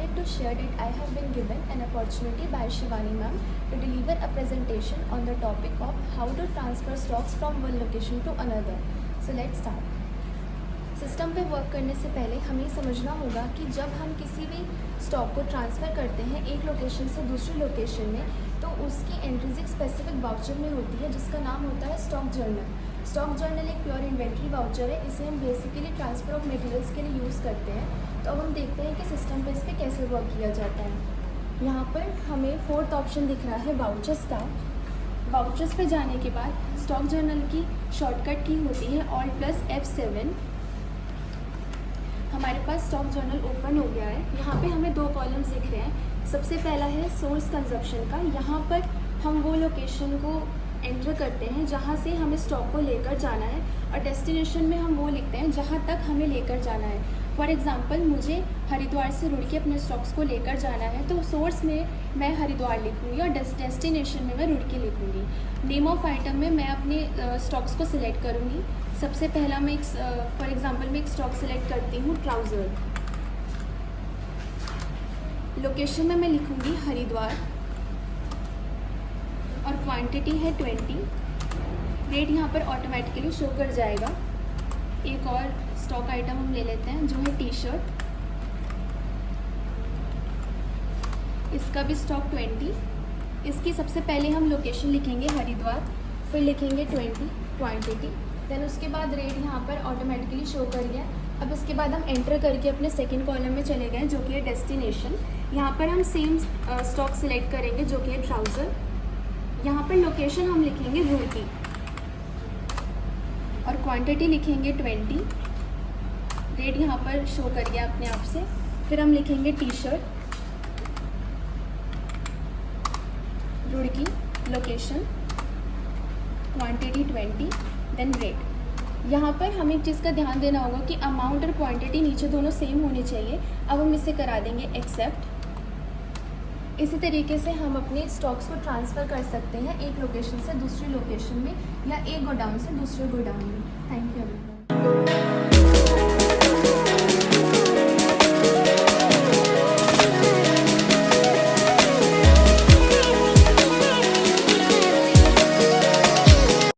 wanted to share that I have been given an opportunity by Shivani ma'am to deliver a presentation on the topic of how to transfer stocks from one location to another. So let's start. System पे work करने से पहले हमें समझना होगा कि जब हम किसी भी स्टॉक को ट्रांसफ़र करते हैं एक लोकेशन से दूसरी लोकेशन में, तो उसकी एंट्रीज एक स्पेसिफिक वाउचर में होती है जिसका नाम होता है स्टॉक जर्नल। स्टॉक जर्नल एक प्योर इन्वेंट्री वाउचर है। इसे हम बेसिकली ट्रांसफ़र ऑफ मटेरियल्स के लिए यूज़ करते हैं। तो अब हम देखते हैं कि सिस्टम पे इस पर कैसे वर्क किया जाता है। यहाँ पर हमें फोर्थ ऑप्शन दिख रहा है वाउचर्स का। वाउचर्स पे जाने के बाद स्टॉक जर्नल की शॉर्टकट की होती है Alt+F7। हमारे पास स्टॉक जर्नल ओपन हो गया है। यहाँ पे हमें दो कॉलम्स दिख रहे हैं। सबसे पहला है सोर्स कंजप्शन का। यहाँ पर हम वो लोकेशन को एंटर करते हैं जहाँ से हमें स्टॉक को लेकर जाना है, और डेस्टिनेशन में हम वो लिखते हैं जहाँ तक हमें लेकर जाना है। फॉर एग्ज़ाम्पल, मुझे हरिद्वार से रुड़की अपने स्टॉक्स को लेकर जाना है, तो सोर्स में मैं हरिद्वार लिखूँगी और डेस्टिनेशन में मैं रुड़की लिखूँगी। नेम ऑफ आइटम में मैं अपने स्टॉक्स को सिलेक्ट करूँगी। सबसे पहला मैं फॉर एग्ज़ाम्पल मैं एक स्टॉक सिलेक्ट करती हूँ ट्राउज़र। लोकेशन में मैं लिखूँगी हरिद्वार और क्वांटिटी है 20। रेट यहाँ पर ऑटोमेटिकली शो कर जाएगा। एक और स्टॉक आइटम हम ले लेते हैं जो है टी शर्ट। इसका भी स्टॉक 20। इसकी सबसे पहले हम लोकेशन लिखेंगे हरिद्वार, फिर लिखेंगे 20 क्वांटिटी, देन उसके बाद रेट यहाँ पर ऑटोमेटिकली शो कर गया। अब इसके बाद हम एंटर करके अपने सेकंड कॉलम में चले गए जो कि है डेस्टिनेशन। यहाँ पर हम सेम स्टॉक सिलेक्ट करेंगे जो कि है ट्राउज़र। यहाँ पर लोकेशन हम लिखेंगे रुड़की और क्वांटिटी लिखेंगे 20। रेट यहाँ पर शो कर गया अपने आप से। फिर हम लिखेंगे T shirt, Roorkee, location, quantity 20, then rate. यहाँ पर हमें एक चीज़ का ध्यान देना होगा कि अमाउंट और क्वांटिटी नीचे दोनों सेम होनी चाहिए। अब हम इसे करा देंगे एक्सेप्ट। इसी तरीके से हम अपने स्टॉक्स को ट्रांसफ़र कर सकते हैं एक लोकेशन से दूसरी लोकेशन में, या एक गोडाउन से दूसरे गोडाउन में। Thank you everyone.